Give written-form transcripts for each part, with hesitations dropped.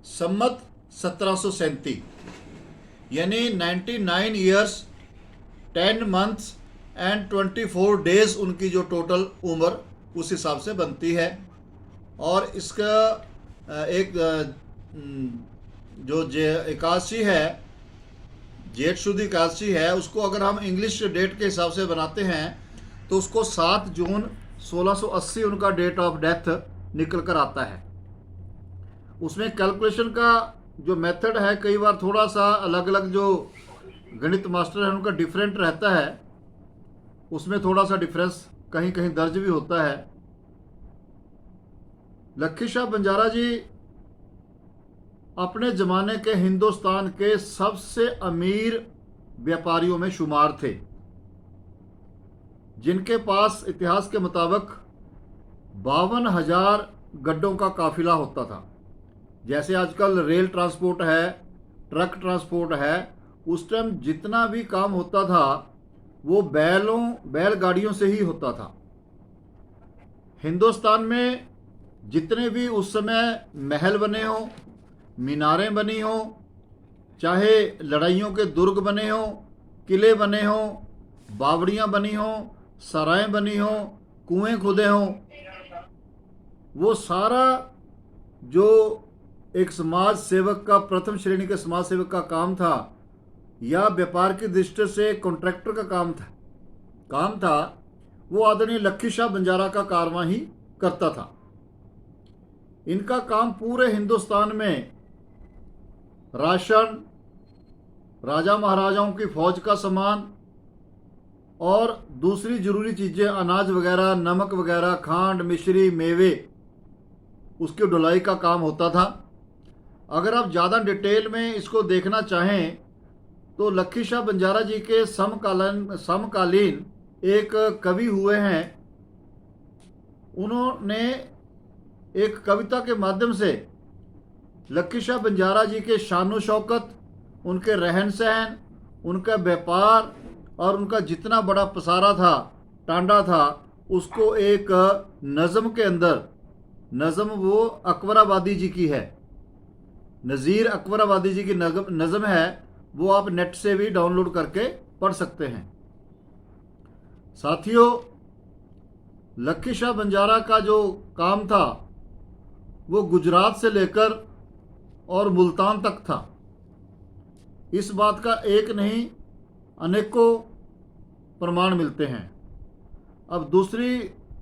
सम्मत 1737, यानी 99 years 10 months and 24 days उनकी जो टोटल उम्र उस हिसाब से बनती है। और इसका एक जो एकादशी है, जेठ शुद्ध एकादशी है, उसको अगर हम इंग्लिश डेट के हिसाब से बनाते हैं तो उसको 7 जून 1680 उनका डेट ऑफ डेथ निकल कर आता है। उसमें कैलकुलेशन का जो मेथड है कई बार थोड़ा सा अलग अलग, जो गणित मास्टर है उनका डिफरेंट रहता है, उसमें थोड़ा सा डिफरेंस कहीं कहीं दर्ज भी होता है। लक्ष्मी शाह बंजारा जी अपने ज़माने के हिंदुस्तान के सबसे अमीर व्यापारियों में शुमार थे, जिनके पास इतिहास के मुताबिक 52,000 गड्ढों का काफिला होता था। जैसे आजकल रेल ट्रांसपोर्ट है, ट्रक ट्रांसपोर्ट है, उस टाइम जितना भी काम होता था वो बैलगाड़ियों से ही होता था। हिंदुस्तान में जितने भी उस समय महल बने हों, मीनारें बनी हों, चाहे लड़ाइयों के दुर्ग बने हों, किले बने हों, बावड़ियाँ बनी हों, सराएं बनी हों, कुएं खुदे हों, वो सारा जो एक समाज सेवक का, प्रथम श्रेणी के समाज सेवक का काम था, या व्यापार की दृष्टि से कॉन्ट्रैक्टर का काम था, वो आदरणीय लक्ष्मी शाह बंजारा का कारवां ही करता था। इनका काम पूरे हिंदुस्तान में राशन, राजा महाराजाओं की फौज का सामान और दूसरी जरूरी चीज़ें, अनाज वगैरह, नमक वगैरह, खांड, मिश्री, मेवे, उसकी ढुलाई का काम होता था। अगर आप ज़्यादा डिटेल में इसको देखना चाहें तो लक्ष्मी शाह बंजारा जी के समकालीन एक कवि हुए हैं, उन्होंने एक कविता के माध्यम से लक्ष्मी शाह बंजारा जी के शानो शौकत, उनके रहन सहन, उनका व्यापार और उनका जितना बड़ा पसारा था, टांडा था, उसको एक नज़म के अंदर, नज़म वो अकबराबादी जी की है, नज़ीर अकबराबादी जी की नज़म है, वो आप नेट से भी डाउनलोड करके पढ़ सकते हैं। साथियों, लक्ष्मी शाह बंजारा का जो काम था वो गुजरात से लेकर और मुल्तान तक था। इस बात का एक नहीं अनेकों प्रमाण मिलते हैं। अब दूसरी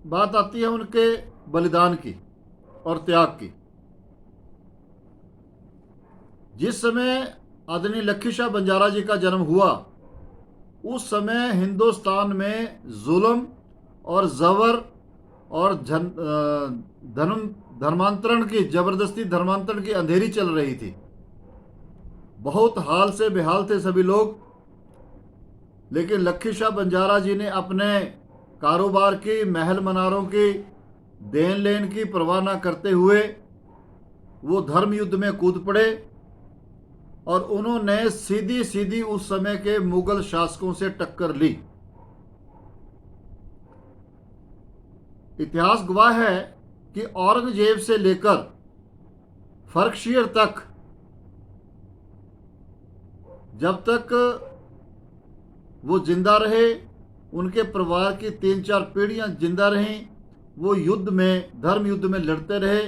बात आती है उनके बलिदान की और त्याग की। जिस समय आदरणीय लक्ष्मी शाह बंजारा जी का जन्म हुआ, उस समय हिंदुस्तान में जुल्म और जबर और धर्मांतरण की, जबरदस्ती धर्मांतरण की अंधेरी चल रही थी। बहुत हाल से बेहाल थे सभी लोग, लेकिन लक्ष्मी शाह बंजारा जी ने अपने कारोबार की, महल मनारों की, देन लेन की परवाह न करते हुए वो धर्म युद्ध में कूद पड़े और उन्होंने सीधी सीधी उस समय के मुगल शासकों से टक्कर ली। इतिहास गवाह है कि औरंगजेब से लेकर फर्रुखशीर तक, जब तक वो जिंदा रहे, उनके परिवार की 3-4 पीढ़ियां जिंदा रहीं, वो युद्ध में, धर्म युद्ध में लड़ते रहे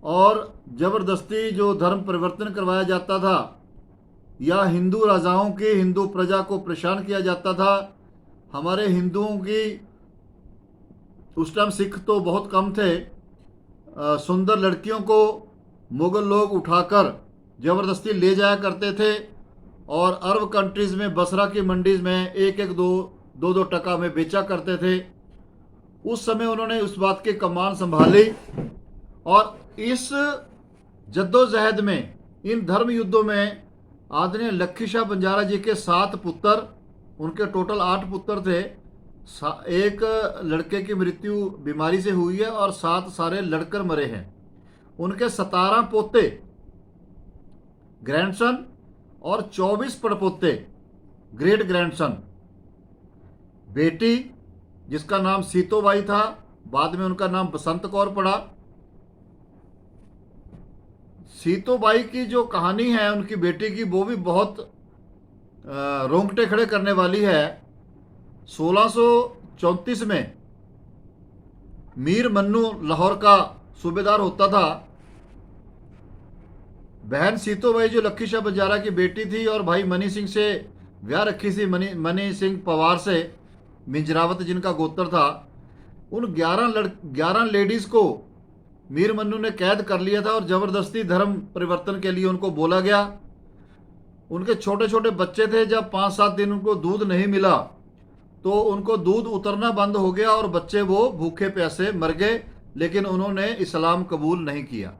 और ज़बरदस्ती जो धर्म परिवर्तन करवाया जाता था या हिंदू राजाओं की, हिंदू प्रजा को परेशान किया जाता था। हमारे हिंदुओं की, उस टाइम सिख तो बहुत कम थे, सुंदर लड़कियों को मुगल लोग उठाकर ज़बरदस्ती ले जाया करते थे और अरब कंट्रीज़ में, बसरा की मंडीज़ में 1-1, 2-2 टका में बेचा करते थे। उस समय उन्होंने उस बात की कमान संभाली और इस जद्दोजहद में, इन धर्म युद्धों में आदरणीय लक्ष्मी शाह बंजारा जी के 7 पुत्र, उनके टोटल 8 पुत्र थे। एक लड़के की मृत्यु बीमारी से हुई है और 7 सारे लड़कर मरे हैं। उनके 17 पोते, ग्रैंडसन, और 24 पड़पोते, ग्रेट ग्रैंडसन। बेटी जिसका नाम सीतोबाई था, बाद में उनका नाम बसंत कौर पड़ा। सीतोबाई की जो कहानी है उनकी बेटी की, वो भी बहुत रोंगटे खड़े करने वाली है। 1634 में मीर मन्नू लाहौर का सूबेदार होता था। बहन सीतोबाई जो लक्खी शाह बंजारा की बेटी थी और भाई मनी सिंह से ब्याह रखी थी, मनी सिंह पवार से, मिंजरावत जिनका गोत्र था। उन 11 लेडीज को मीर मन्नू ने कैद कर लिया था और जबरदस्ती धर्म परिवर्तन के लिए उनको बोला गया। उनके छोटे छोटे बच्चे थे, जब 5-7 दिन उनको दूध नहीं मिला तो उनको दूध उतरना बंद हो गया और बच्चे वो भूखे प्यासे मर गए, लेकिन उन्होंने इस्लाम कबूल नहीं किया।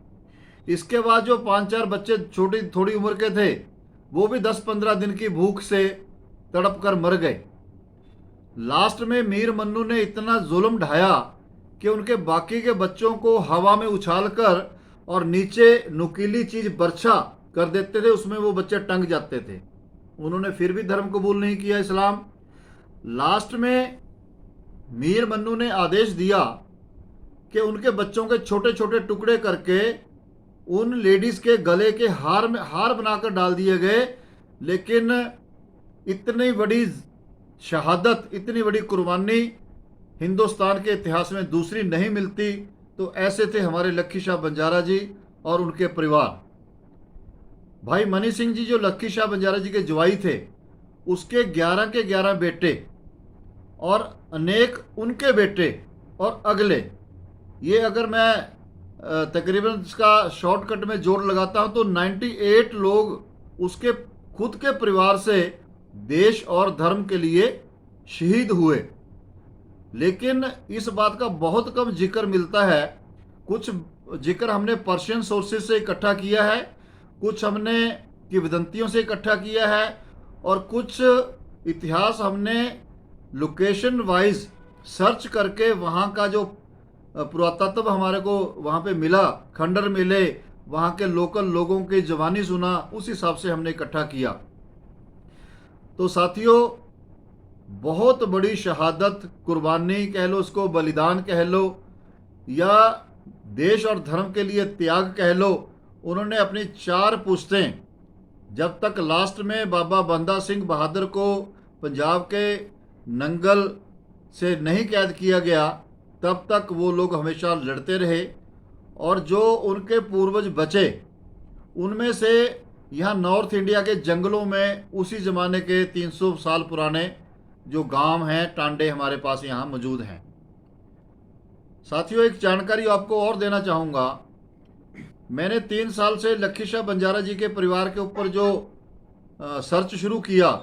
इसके बाद जो 5-4 बच्चे छोटी थोड़ी उम्र के थे, वो भी 10-15 दिन की भूख से तड़प कर मर गए। लास्ट में मीर मन्नू ने इतना जुल्म ढाया कि उनके बाकी के बच्चों को हवा में उछालकर और नीचे नुकीली चीज बर्छा कर देते थे, उसमें वो बच्चे टंग जाते थे। उन्होंने फिर भी धर्म कबूल नहीं किया, इस्लाम। लास्ट में मीर मन्नू ने आदेश दिया कि उनके बच्चों के छोटे छोटे टुकड़े करके उन लेडीज के गले के हार बनाकर डाल दिए गए। लेकिन इतनी बड़ी शहादत, इतनी बड़ी कुर्बानी हिंदुस्तान के इतिहास में दूसरी नहीं मिलती। तो ऐसे थे हमारे लक्खी शाह बंजारा जी और उनके परिवार। भाई मनी सिंह जी जो लक्खी शाह बंजारा जी के जवाई थे, उसके 11 के 11 बेटे और अनेक उनके बेटे और अगले, ये अगर मैं तकरीबन इसका शॉर्टकट में जोड़ लगाता हूं तो 98 लोग उसके खुद के परिवार से देश और धर्म के लिए शहीद हुए। लेकिन इस बात का बहुत कम जिक्र मिलता है। कुछ जिक्र हमने पर्शियन सोर्सेज से इकट्ठा किया है, कुछ हमने किंवदंतियों से इकट्ठा किया है और कुछ इतिहास हमने लोकेशन वाइज सर्च करके वहाँ का जो पुरातत्व हमारे को वहाँ पे मिला, खंडर मिले, वहाँ के लोकल लोगों की जुबानी सुना, उस हिसाब से हमने इकट्ठा किया। तो साथियों, बहुत बड़ी शहादत, कुर्बानी कह लो, उसको बलिदान कह लो या देश और धर्म के लिए त्याग कह लो, उन्होंने अपनी 4 पुश्तें, जब तक लास्ट में बाबा बंदा सिंह बहादुर को पंजाब के नंगल से नहीं कैद किया गया, तब तक वो लोग हमेशा लड़ते रहे। और जो उनके पूर्वज बचे, उनमें से यहाँ नॉर्थ इंडिया के जंगलों में उसी ज़माने के 300 साल पुराने जो गांव हैं, टांडे हमारे पास यहाँ मौजूद हैं। साथियों, एक जानकारी आपको और देना चाहूँगा। मैंने 3 साल से लक्खी शाह बंजारा जी के परिवार के ऊपर जो सर्च शुरू किया,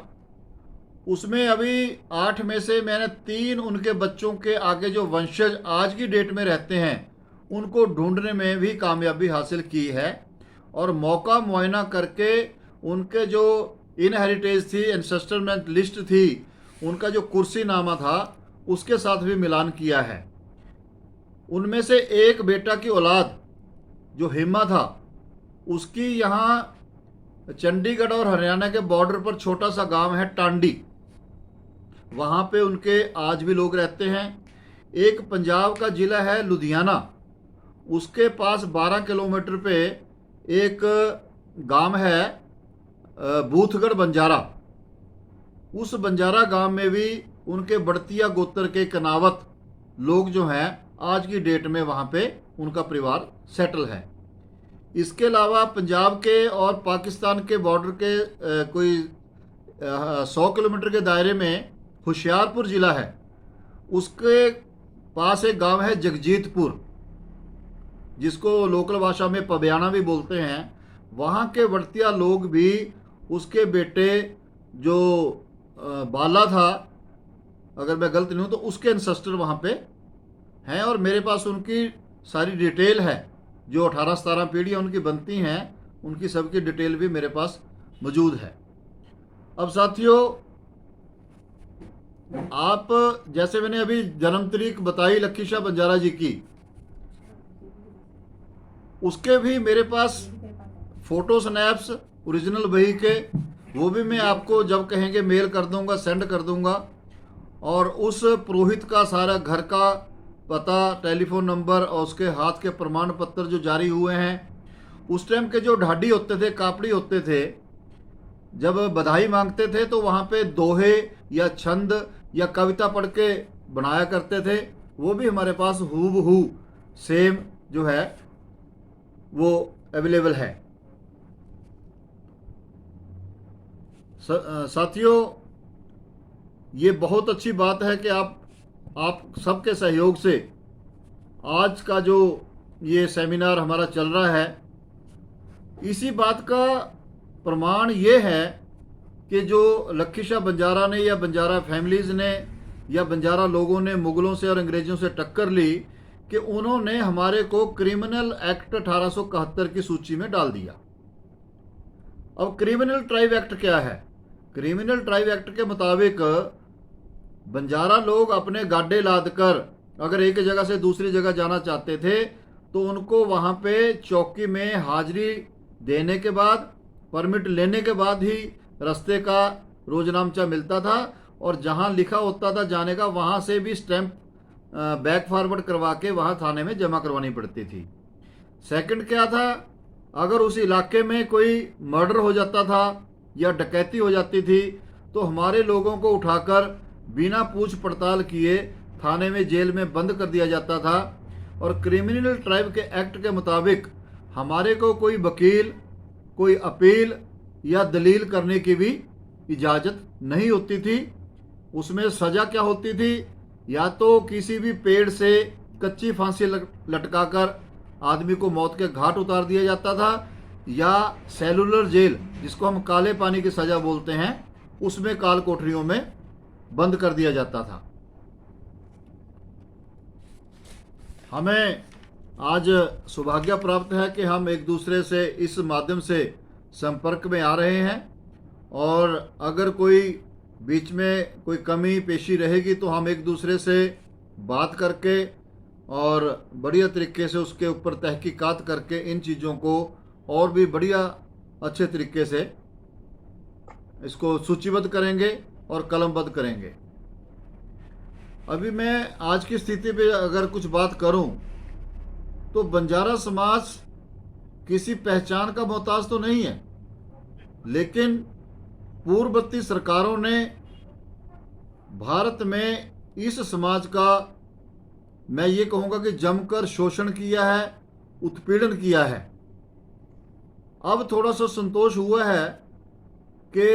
उसमें अभी 8 में से मैंने 3 उनके बच्चों के आगे जो वंशज आज की डेट में रहते हैं, उनको ढूंढने में भी कामयाबी हासिल की है। और मौका मुआयना करके उनके जो इनहेरिटेज थी, एंसेस्टरमेंट लिस्ट थी, उनका जो कुर्सी नामा था, उसके साथ भी मिलान किया है। उनमें से एक बेटा की औलाद जो हेमा था, उसकी यहाँ चंडीगढ़ और हरियाणा के बॉर्डर पर छोटा सा गांव है टांडी, वहाँ पे उनके आज भी लोग रहते हैं। एक पंजाब का ज़िला है लुधियाना, उसके पास 12 किलोमीटर पे एक गांव है बूथगढ़ बंजारा। उस बंजारा गांव में भी उनके बड़तिया गोत्र के कनावत लोग जो हैं, आज की डेट में वहाँ पे उनका परिवार सेटल है। इसके अलावा पंजाब के और पाकिस्तान के बॉर्डर के कोई 100 किलोमीटर के दायरे में होशियारपुर ज़िला है, उसके पास एक गांव है जगजीतपुर, जिसको लोकल भाषा में पबियाना भी बोलते हैं। वहाँ के वर्तिया लोग भी उसके बेटे जो बाला था, अगर मैं गलत नहीं हूँ तो उसके एंसेस्टर वहाँ पे हैं। और मेरे पास उनकी सारी डिटेल है, जो 18-17 पीढ़ियाँ उनकी बनती हैं, उनकी सबकी डिटेल भी मेरे पास मौजूद है। अब साथियों, आप जैसे मैंने अभी जन्म तारीख बताई लक्खी शाह बंजारा जी की, उसके भी मेरे पास फोटो स्नैप्स ओरिजिनल बही के, वो भी मैं आपको जब कहेंगे मेल कर दूंगा, सेंड कर दूंगा। और उस पुरोहित का सारा घर का पता, टेलीफोन नंबर और उसके हाथ के प्रमाण पत्र जो जारी हुए हैं, उस टाइम के जो ढाडी होते थे, कापड़ी होते थे, जब बधाई मांगते थे तो वहाँ पे दोहे या छंद या कविता पढ़ के बनाया करते थे। वो भी हमारे पास हूबहू सेम जो है वो अवेलेबल है। साथियों, ये बहुत अच्छी बात है कि आप सबके सहयोग से आज का जो ये सेमिनार हमारा चल रहा है, इसी बात का प्रमाण ये है कि जो लखीशाह बंजारा ने या बंजारा फैमिलीज़ ने या बंजारा लोगों ने मुगलों से और अंग्रेज़ों से टक्कर ली कि उन्होंने हमारे को क्रिमिनल एक्ट 1871 की सूची में डाल दिया। अब क्रिमिनल ट्राइब एक्ट क्या है? क्रिमिनल ट्राइब एक्ट के मुताबिक बंजारा लोग अपने गाड़े लाद कर अगर एक जगह से दूसरी जगह जाना चाहते थे तो उनको वहाँ पे चौकी में हाजिरी देने के बाद, परमिट लेने के बाद ही रास्ते का रोजनामचा मिलता था, और जहाँ लिखा होता था जाने का वहाँ से भी स्टैंप बैक फॉरवर्ड करवा के वहाँ थाने में जमा करवानी पड़ती थी। सेकंड क्या था, अगर उस इलाके में कोई मर्डर हो जाता था या डकैती हो जाती थी तो हमारे लोगों को उठाकर बिना पूछ पड़ताल किए थाने में, जेल में बंद कर दिया जाता था। और क्रिमिनल ट्राइब के एक्ट के मुताबिक हमारे को कोई वकील, कोई अपील या दलील करने की भी इजाज़त नहीं होती थी। उसमें सज़ा क्या होती थी? या तो किसी भी पेड़ से कच्ची फांसी लटकाकर आदमी को मौत के घाट उतार दिया जाता था, या सेलुलर जेल जिसको हम काले पानी की सज़ा बोलते हैं, उसमें काल कोठरियों में बंद कर दिया जाता था। हमें आज सौभाग्य प्राप्त है कि हम एक दूसरे से इस माध्यम से संपर्क में आ रहे हैं, और अगर कोई बीच में कोई कमी पेशी रहेगी तो हम एक दूसरे से बात करके और बढ़िया तरीके से उसके ऊपर तहकीकात करके इन चीज़ों को और भी बढ़िया अच्छे तरीके से इसको सूचीबद्ध करेंगे और कलमबद्ध करेंगे। अभी मैं आज की स्थिति पे अगर कुछ बात करूं तो बंजारा समाज किसी पहचान का मोहताज तो नहीं है, लेकिन पूर्ववर्ती सरकारों ने भारत में इस समाज का, मैं ये कहूँगा कि जमकर शोषण किया है, उत्पीड़न किया है। अब थोड़ा सा संतोष हुआ है कि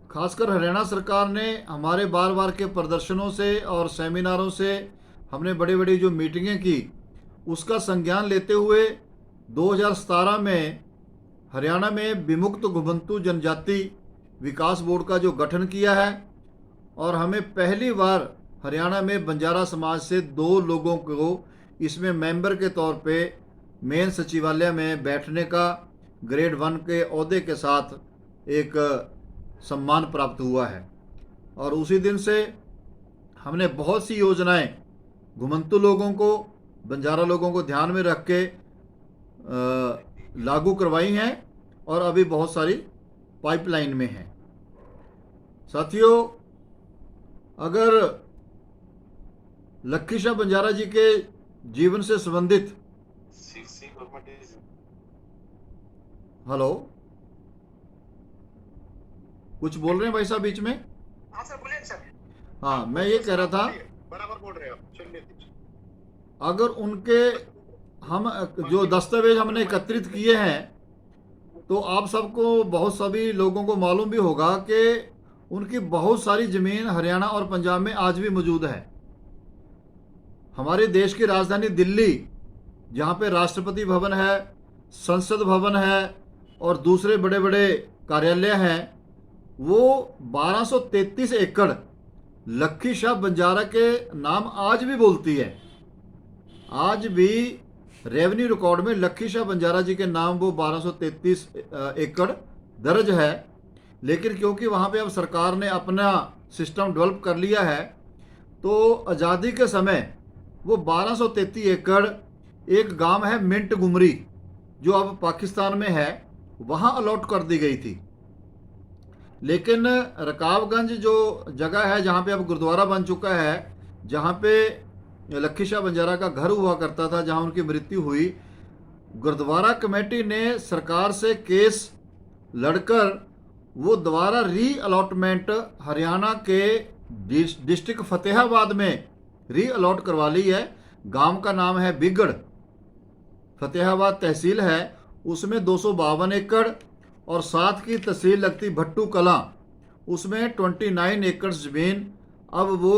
खासकर हरियाणा सरकार ने हमारे बार बार के प्रदर्शनों से और सेमिनारों से, हमने बड़ी बड़ी जो मीटिंगें की, उसका संज्ञान लेते हुए 2017 में हरियाणा में विमुक्त घुमंतु जनजाति विकास बोर्ड का जो गठन किया है, और हमें पहली बार हरियाणा में बंजारा समाज से 2 लोगों को इसमें मेंबर के तौर पे मेन सचिवालय में बैठने का ग्रेड 1 के ओहदे के साथ एक सम्मान प्राप्त हुआ है। और उसी दिन से हमने बहुत सी योजनाएं घुमंतु लोगों को, बंजारा लोगों को ध्यान में रख के लागू करवाई हैं, और अभी बहुत सारी पाइपलाइन में हैं। साथियों, अगर लखीशाह बंजारा जी के जीवन से संबंधित, हेलो, कुछ बोल रहे हैं भाई साहब बीच में? हाँ सर, बोलिए सर। हाँ, मैं ये कह रहा था, बराबर बोल रहे हो, चलिए। अगर उनके हम जो दस्तावेज हमने एकत्रित किए हैं तो आप सबको, बहुत सभी लोगों को मालूम भी होगा कि उनकी बहुत सारी ज़मीन हरियाणा और पंजाब में आज भी मौजूद है। हमारे देश की राजधानी दिल्ली, जहाँ पे राष्ट्रपति भवन है, संसद भवन है और दूसरे बड़े बड़े कार्यालय हैं, वो 1233 एकड़ लखीशाह बंजारा के नाम आज भी बोलती है। आज भी रेवेन्यू रिकॉर्ड में लखीशाह बंजारा जी के नाम वो 1233 एकड़ दर्ज है। लेकिन क्योंकि वहाँ पे अब सरकार ने अपना सिस्टम डेवलप कर लिया है, तो आज़ादी के समय वो 1233 एकड़ एक गांव है मिंट गुमरी, जो अब पाकिस्तान में है, वहाँ अलॉट कर दी गई थी। लेकिन रकाबगंज जो जगह है जहाँ पे अब गुरुद्वारा बन चुका है, जहाँ पे लखीशाह बंजारा का घर हुआ करता था, जहाँ उनकी मृत्यु हुई, गुरुद्वारा कमेटी ने सरकार से केस लड़कर वो दोबारा री अलॉटमेंट हरियाणा के डिस्ट्रिक्ट फतेहाबाद में री अलॉट करवा ली है। गांव का नाम है बिगड़, फतेहाबाद तहसील है, उसमें 252 एकड़, और साथ की तहसील लगती भट्टू कलां, उसमें 29 एकड़ ज़मीन अब वो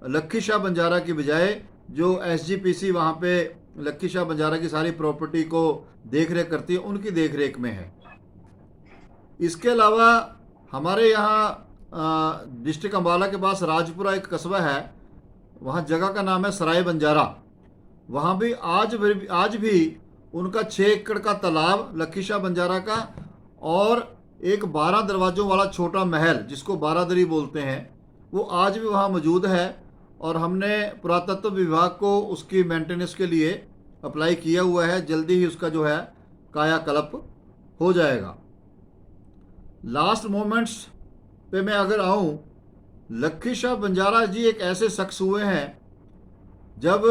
लक्खी शाह बंजारा की बजाय जो SGPC वहाँ पे लक्खी शाह बंजारा की सारी प्रॉपर्टी को देख रेख करती है, उनकी देख रेख में है। इसके अलावा हमारे यहाँ डिस्ट्रिक्ट अम्बाला के पास राजपुरा एक कस्बा है, वहाँ जगह का नाम है सराय बंजारा। वहाँ भी आज भी उनका 6 एकड़ का तालाब लक्खी शाह बंजारा का और एक 12 दरवाज़ों वाला छोटा महल जिसको बारादरी बोलते हैं, वो आज भी वहाँ मौजूद है। और हमने पुरातत्व विभाग को उसकी मेंटेनेंस के लिए अप्लाई किया हुआ है, जल्दी ही उसका जो है कायाकल्प हो जाएगा। लास्ट मोमेंट्स पे मैं अगर आऊँ, लक्खी शाह बंजारा जी एक ऐसे शख्स हुए हैं, जब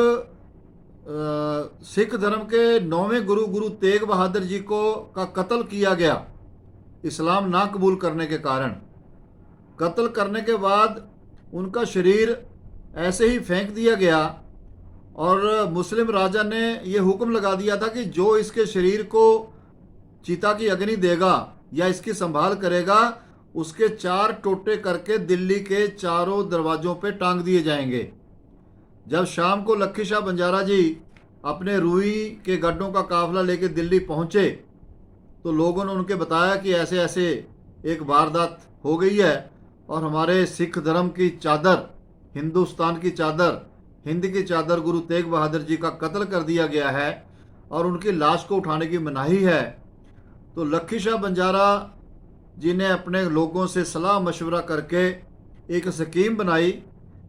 सिख धर्म के 9वें गुरु तेग बहादुर जी का कत्ल किया गया इस्लाम ना कबूल करने के कारण। कत्ल करने के बाद उनका शरीर ऐसे ही फेंक दिया गया और मुस्लिम राजा ने ये हुक्म लगा दिया था कि जो इसके शरीर को चिता की अग्नि देगा या इसकी संभाल करेगा, उसके 4 टोटे करके दिल्ली के चारों दरवाज़ों पे टांग दिए जाएंगे। जब शाम को लक्खी शाह बंजारा जी अपने रुई के गड्ढों का काफिला लेके दिल्ली पहुँचे तो लोगों ने उनके बताया कि ऐसे ऐसे एक वारदात हो गई है और हमारे सिख धर्म की चादर, हिंदुस्तान की चादर, हिंद की चादर गुरु तेग बहादुर जी का कत्ल कर दिया गया है और उनकी लाश को उठाने की मनाही है। तो लक्खी शाह बंजारा जी ने अपने लोगों से सलाह मशवरा करके एक स्कीम बनाई।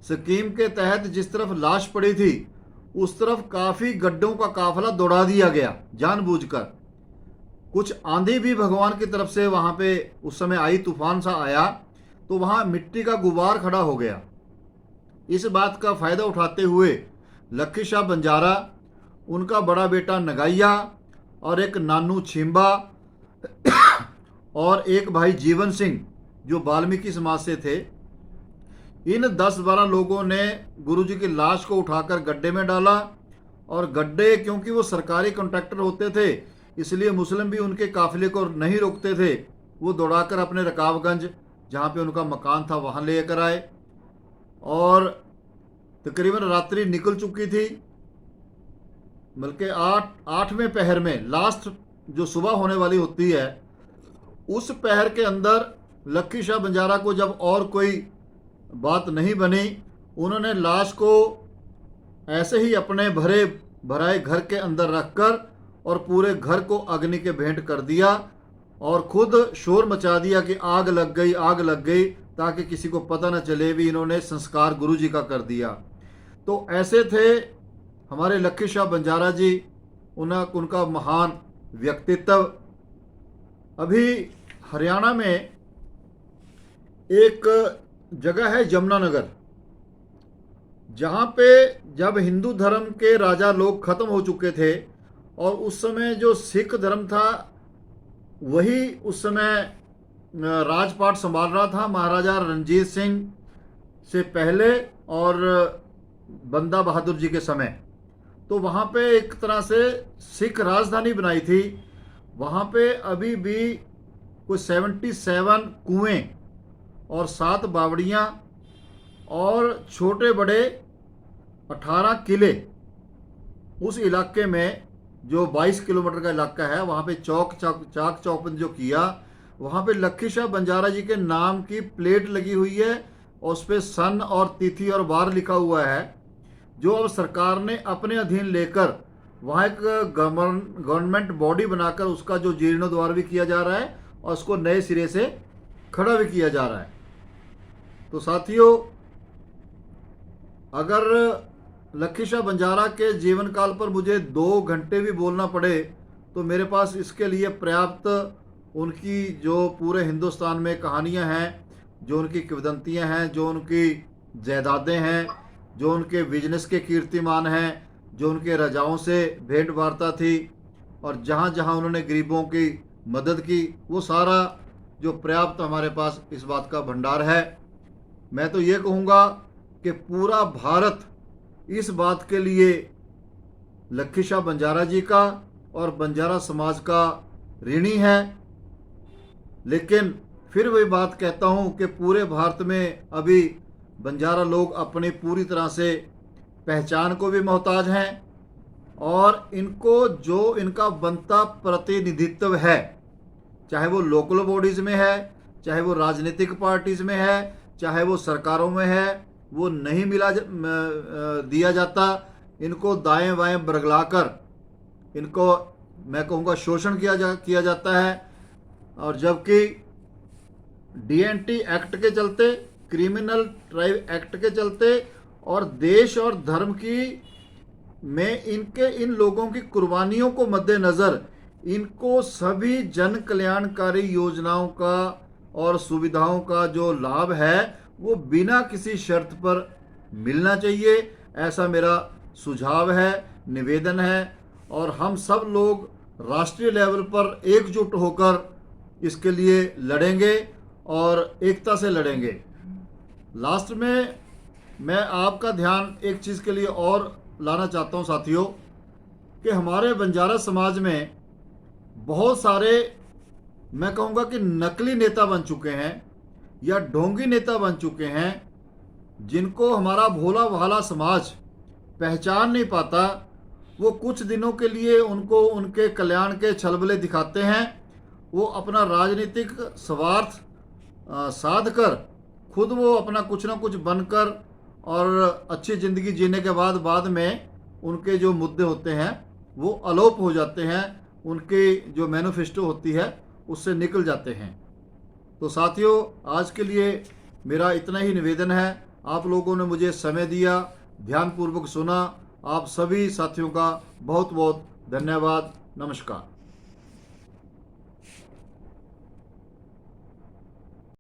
स्कीम के तहत जिस तरफ लाश पड़ी थी उस तरफ काफ़ी गड्ढों का काफिला दौड़ा दिया गया जानबूझकर। कुछ आंधी भी भगवान की तरफ से वहाँ पे उस समय आई, तूफान सा आया, तो वहाँ मिट्टी का गुबार खड़ा हो गया। इस बात का फ़ायदा उठाते हुए लक्खी शाह बंजारा, उनका बड़ा बेटा नगाइया और एक नानू छिंबा और एक भाई जीवन सिंह जो वाल्मीकि समाज से थे, इन 10-12 लोगों ने गुरुजी की लाश को उठाकर गड्ढे में डाला। और गड्ढे क्योंकि वो सरकारी कॉन्ट्रैक्टर होते थे इसलिए मुस्लिम भी उनके काफिले को नहीं रोकते थे, वो दौड़ाकर अपने रकाबगंज जहाँ पे उनका मकान था वहाँ लेकर आए। और तकरीबन रात्रि निकल चुकी थी, बल्कि 8वें पहर में, लास्ट जो सुबह होने वाली होती है, उस पहर के अंदर लक्खी शाह बंजारा को जब और कोई बात नहीं बनी, उन्होंने लाश को ऐसे ही अपने भराए घर के अंदर रखकर और पूरे घर को अग्नि के भेंट कर दिया और खुद शोर मचा दिया कि आग लग गई, आग लग गई, ताकि किसी को पता न चले भी इन्होंने संस्कार गुरुजी का कर दिया। तो ऐसे थे हमारे लक्खी शाह बंजारा जी, उनका महान व्यक्तित्व। अभी हरियाणा में एक जगह है यमुनानगर, जहाँ पे जब हिंदू धर्म के राजा लोग ख़त्म हो चुके थे और उस समय जो सिख धर्म था वही उस समय राजपाट संभाल रहा था महाराजा रणजीत सिंह से पहले और बंदा बहादुर जी के समय। तो वहाँ पे एक तरह से सिख राजधानी बनाई थी। वहाँ पे अभी भी कोई 77 कुएं और 7 बावड़ियाँ और छोटे बड़े 18 किले उस इलाके में, जो 22 किलोमीटर का इलाका है, वहाँ पे चाक चौपन जो किया, वहाँ पे लक्खी शाह बंजारा जी के नाम की प्लेट लगी हुई है और उस पर सन और तिथि और वार लिखा हुआ है, जो अब सरकार ने अपने अधीन लेकर वहाँ एक गवर्नमेंट बॉडी बनाकर उसका जो जीर्णोद्धार भी किया जा रहा है और उसको नए सिरे से खड़ा भी किया जा रहा है। तो साथियों, अगर लक्खी शाह बंजारा के जीवन काल पर मुझे 2 घंटे भी बोलना पड़े तो मेरे पास इसके लिए पर्याप्त उनकी जो पूरे हिंदुस्तान में कहानियां हैं, जो उनकी किंवदंतियां हैं, जो उनकी जायदादें हैं, जो उनके बिजनेस के कीर्तिमान हैं, जो उनके राजाओं से भेंट वार्ता थी, और जहाँ जहाँ उन्होंने गरीबों की मदद की, वो सारा जो पर्याप्त हमारे पास इस बात का भंडार है। मैं तो ये कहूँगा कि पूरा भारत इस बात के लिए लक्ष्मी शाह बंजारा जी का और बंजारा समाज का ऋणी है। लेकिन फिर वही बात कहता हूँ कि पूरे भारत में अभी बंजारा लोग अपनी पूरी तरह से पहचान को भी मोहताज हैं और इनको जो इनका बनता प्रतिनिधित्व है, चाहे वो लोकल बॉडीज़ में है, चाहे वो राजनीतिक पार्टीज़ में है, चाहे वो सरकारों में है, वो नहीं दिया जाता। इनको दाएं बाएं बरगलाकर इनको मैं कहूँगा शोषण किया जाता है। और जबकि DNT एक्ट के चलते, क्रिमिनल ट्राइब एक्ट के चलते और देश और धर्म की में इन लोगों की कुर्बानियों को मद्देनज़र इनको सभी जन कल्याणकारी योजनाओं का और सुविधाओं का जो लाभ है वो बिना किसी शर्त पर मिलना चाहिए। ऐसा मेरा सुझाव है, निवेदन है। और हम सब लोग राष्ट्रीय लेवल पर एकजुट होकर इसके लिए लड़ेंगे और एकता से लड़ेंगे। लास्ट में मैं आपका ध्यान एक चीज़ के लिए और लाना चाहता हूँ साथियों, कि हमारे बंजारा समाज में बहुत सारे मैं कहूँगा कि नकली नेता बन चुके हैं या ढोंगी नेता बन चुके हैं, जिनको हमारा भोला भाला समाज पहचान नहीं पाता। वो कुछ दिनों के लिए उनको उनके कल्याण के छलबले दिखाते हैं। वो अपना राजनीतिक स्वार्थ साध कर खुद वो अपना कुछ ना कुछ बनकर और अच्छी ज़िंदगी जीने के बाद में उनके जो मुद्दे होते हैं वो अलोप हो जाते हैं, उनके जो मैनिफेस्टो होती है उससे निकल जाते हैं। तो साथियों, आज के लिए मेरा इतना ही निवेदन है। आप लोगों ने मुझे समय दिया, ध्यानपूर्वक सुना। आप सभी साथियों का बहुत बहुत धन्यवाद। नमस्कार।